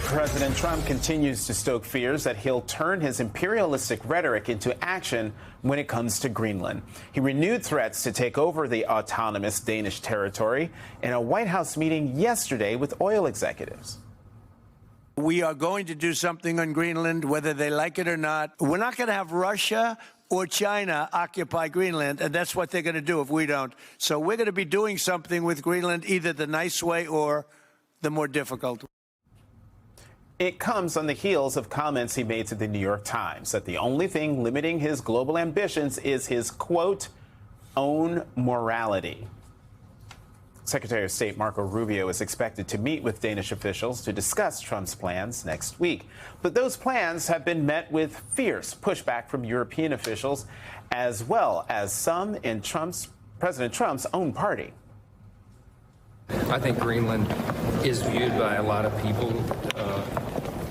President Trump continues to stoke fears that he'll turn his imperialistic rhetoric into action when it comes to Greenland. He renewed threats to take over the autonomous Danish territory in a White House meeting yesterday with oil executives. We are going to do something on Greenland, whether they like it or not. We're not going to have Russia or China occupy Greenland, and that's what they're going to do if we don't. So we're going to be doing something with Greenland, either the nice way or the more difficult way. It comes on the heels of comments he made to the New York Times that the only thing limiting his global ambitions is his, quote, own morality. Secretary of State Marco Rubio is expected to meet with Danish officials to discuss Trump's plans next week. But those plans have been met with fierce pushback from European officials, as well as some in President Trump's own party. I think Greenland is viewed by a lot of people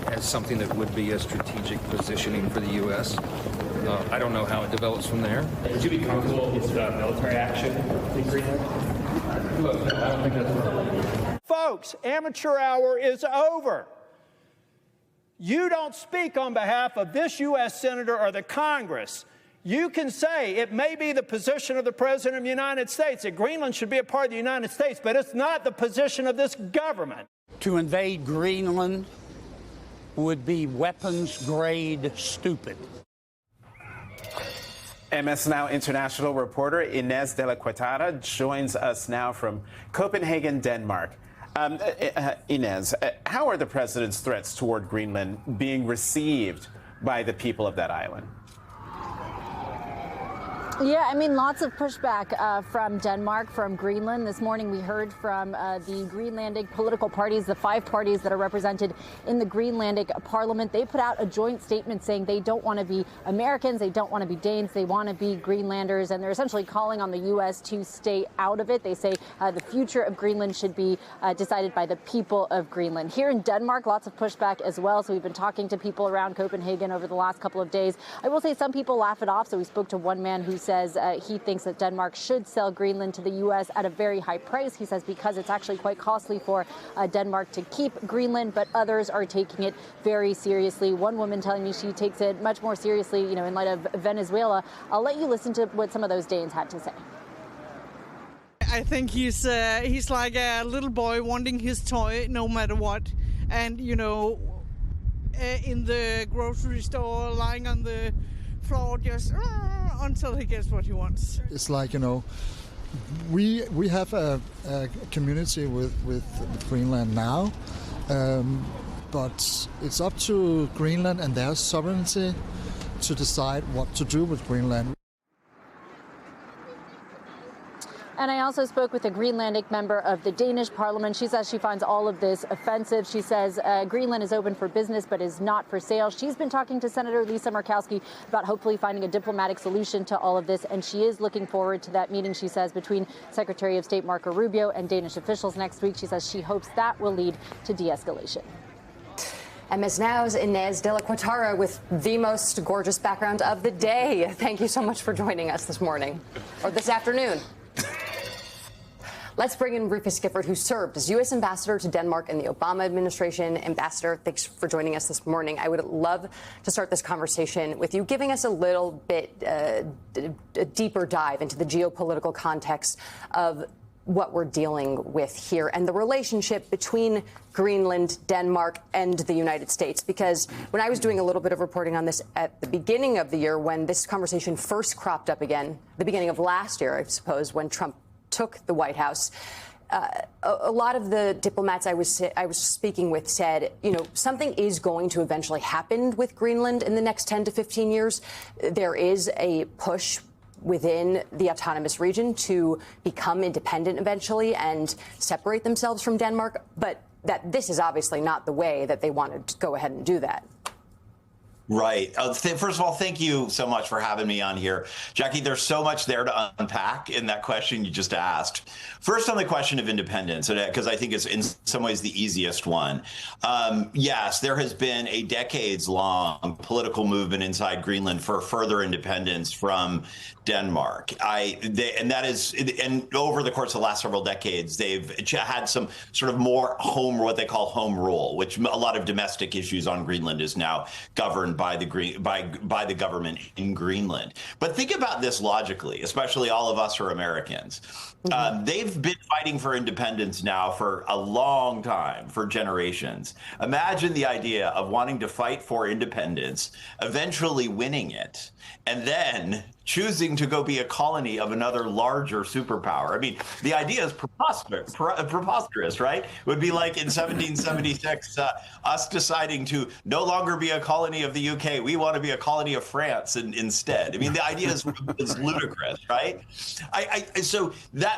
as something that would be a strategic positioning for the U.S. I don't know how it develops from there. Would you be comfortable with military action in Greenland? Look, no, I don't think that's right. Folks, amateur hour is over. You don't speak on behalf of this U.S. Senator or the Congress. You can say it may be the position of the President of the United States that Greenland should be a part of the United States, but it's not the position of this government. To invade Greenland would be weapons-grade stupid. MS Now international reporter Inez de la Cuetada joins us now from Copenhagen, Denmark. Inez, how are the president's threats toward Greenland being received by the people of that island? Yeah, I mean, lots of pushback from Denmark, from Greenland. This morning we heard from the Greenlandic political parties, the 5 parties that are represented in the Greenlandic parliament. They put out a joint statement saying they don't want to be Americans, they don't want to be Danes, they want to be Greenlanders, and they're essentially calling on the U.S. to stay out of it. They say the future of Greenland should be decided by the people of Greenland. Here in Denmark, lots of pushback as well. So we've been talking to people around Copenhagen over the last couple of days. I will say some people laugh it off. So we spoke to one man who says he thinks that Denmark should sell Greenland to the U.S. at a very high price. He says because it's actually quite costly for Denmark to keep Greenland, but others are taking it very seriously. One woman telling me she takes it much more seriously, you know, in light of Venezuela. I'll let you listen to what some of those Danes had to say. I think he's like a little boy wanting his toy no matter what. And, you know, in the grocery store, lying on the floor just until he gets what he wants. It's like, you know, we have a community with Greenland now, but it's up to Greenland and their sovereignty to decide what to do with Greenland. And I also spoke with a Greenlandic member of the Danish parliament. She says she finds all of this offensive. She says Greenland is open for business but is not for sale. She's been talking to Senator Lisa Murkowski about hopefully finding a diplomatic solution to all of this, and she is looking forward to that meeting, she says, between Secretary of State Marco Rubio and Danish officials next week. She says she hopes that will lead to de-escalation. MS Now's Inez de la Cuetada with the most gorgeous background of the day. Thank you so much for joining us this morning, or this afternoon. Let's bring in Rufus Gifford, who served as U.S. Ambassador to Denmark in the Obama administration. Ambassador, thanks for joining us this morning. I would love to start this conversation with you giving us a little bit a deeper dive into the geopolitical context of what we're dealing with here and the relationship between Greenland, Denmark, and the United States. Because when I was doing a little bit of reporting on this at the beginning of the year, when this conversation first cropped up again, the beginning of last year, I suppose, when Trump took the White House, a lot of the diplomats I was speaking with said, you know, something is going to eventually happen with Greenland in the next 10 to 15 years. There is a push within the autonomous region to become independent eventually and separate themselves from Denmark, but that this is obviously not the way that they want to go ahead and do that. Right. First of all, thank you so much for having me on here. Jackie, there's so much there to unpack in that question you just asked. First, on the question of independence, because I think it's in some ways the easiest one. Yes, there has been a decades-long political movement inside Greenland for further independence from Denmark. And over the course of the last several decades, they've had some sort of more what they call home rule, which a lot of domestic issues on Greenland is now governed by the government in Greenland. But think about this logically, especially all of us who are Americans. They've been fighting for independence now for a long time, for generations. Imagine the idea of wanting to fight for independence, eventually winning it, and then choosing to go be a colony of another larger superpower. I mean, the idea is preposterous, right? It would be like in 1776, us deciding to no longer be a colony of the UK. We want to be a colony of France instead. I mean, the idea is ludicrous, right? So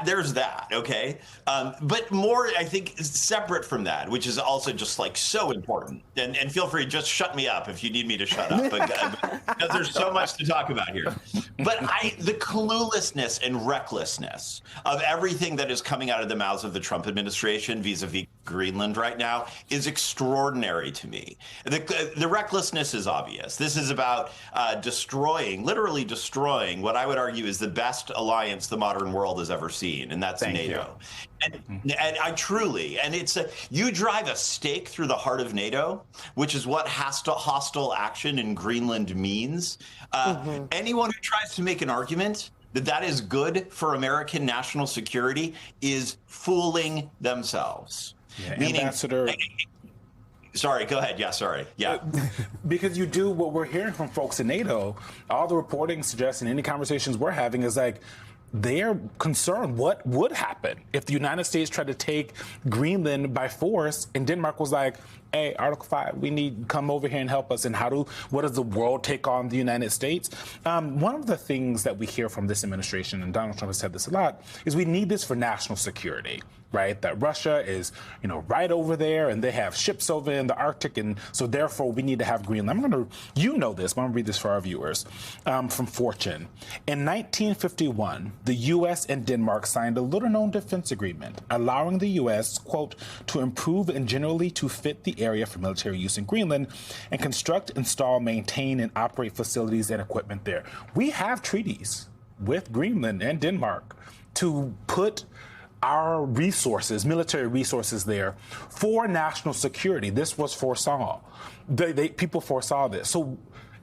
there's that, okay? But more, I think, separate from that, which is also just like so important. And feel free, just shut me up if you need me to shut up, because there's so much to talk about here. But the cluelessness and recklessness of everything that is coming out of the mouths of the Trump administration vis-a-vis Greenland right now is extraordinary to me. The recklessness is obvious. This is about literally destroying what I would argue is the best alliance the modern world has ever seen, and that's NATO. And I truly, and you drive a stake through the heart of NATO, which is what hostile action in Greenland means. Anyone who tries to make an argument that is good for American national security is fooling themselves. Yeah, Ambassador. Sorry, go ahead. Yeah, sorry. Yeah. Because you do what we're hearing from folks in NATO, all the reporting suggests in any conversations we're having is like, they're concerned what would happen if the United States tried to take Greenland by force and Denmark was like, hey, Article 5, we need come over here and help us. And what does the world take on the United States? One of the things that we hear from this administration, and Donald Trump has said this a lot, is we need this for national security, right? That Russia is, right over there and they have ships over in the Arctic. And so therefore we need to have Greenland. You know this, but I'm gonna read this for our viewers from Fortune. In 1951, the U.S. and Denmark signed a little-known defense agreement, allowing the U.S., quote, to improve and generally to fit the area for military use in Greenland and construct, install, maintain, and operate facilities and equipment there. We have treaties with Greenland and Denmark to put our resources, military resources there for national security. This was foresaw. People foresaw this. So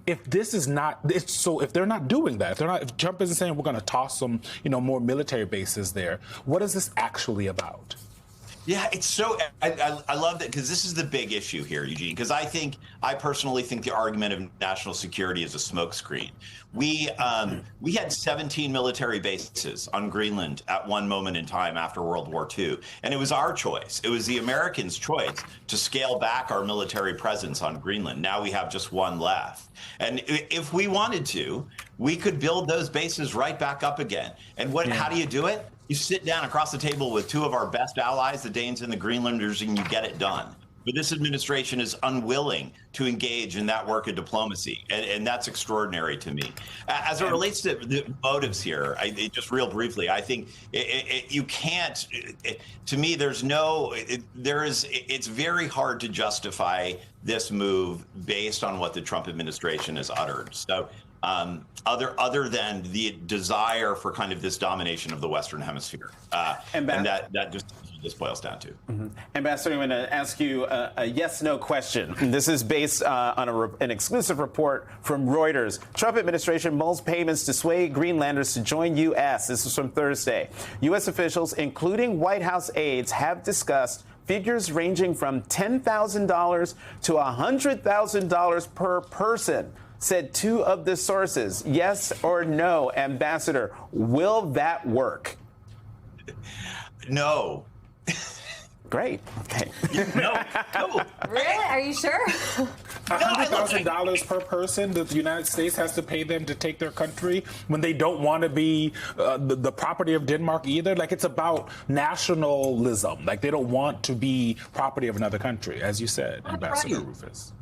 if this is not, if they're not doing that, if Trump isn't saying we're going to toss some, more military bases there, what is this actually about? Yeah, it's so, I love that, because this is the big issue here, Eugene, because I personally think the argument of national security is a smokescreen. We had 17 military bases on Greenland at one moment in time after World War II, and it was our choice. It was the Americans' choice to scale back our military presence on Greenland. Now we have just one left. And if we wanted to, we could build those bases right back up again. And how do you do it? You sit down across the table with two of our best allies, the Danes and the Greenlanders, and you get it done. But this administration is unwilling to engage in that work of diplomacy, and that's extraordinary to me. As it relates to the motives here, just real briefly, I think you can't. To me, it's very hard to justify this move based on what the Trump administration has uttered. So. Other than the desire for kind of this domination of the Western Hemisphere, and that just boils down to. Ambassador, I'm going to ask you a yes/no question. This is based on an exclusive report from Reuters. Trump administration mulls payments to sway Greenlanders to join U.S. This is from Thursday. U.S. officials, including White House aides, have discussed figures ranging from $10,000 to $100,000 per person. Said two of the sources. Yes or no, Ambassador, will that work? No. Great. Okay. No. Really? Are you sure? $100,000 per person that the United States has to pay them to take their country when they don't want to be the property of Denmark either. Like, it's about nationalism. Like, they don't want to be property of another country, as you said, Ambassador Rufus.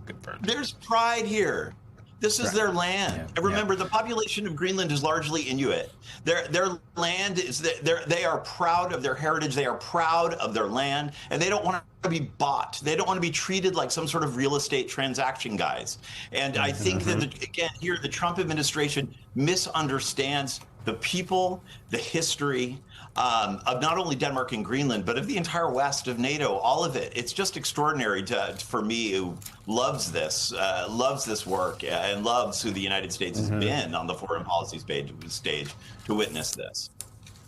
There's pride here. This is their land. And remember, the population of Greenland is largely Inuit. Their land is they are proud of their heritage. They are proud of their land, and they don't want to be bought. They don't want to be treated like some sort of real estate transaction guys. And I think that again here, the Trump administration misunderstands the people, the history of not only Denmark and Greenland, but of the entire West, of NATO, all of it. It's just extraordinary for me, who loves this work and loves who the United States has been on the foreign policy stage to witness this.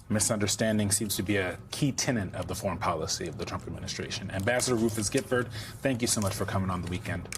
Misunderstanding seems to be a key tenet of the foreign policy of the Trump administration. Ambassador Rufus Gifford, thank you so much for coming on The Weekend.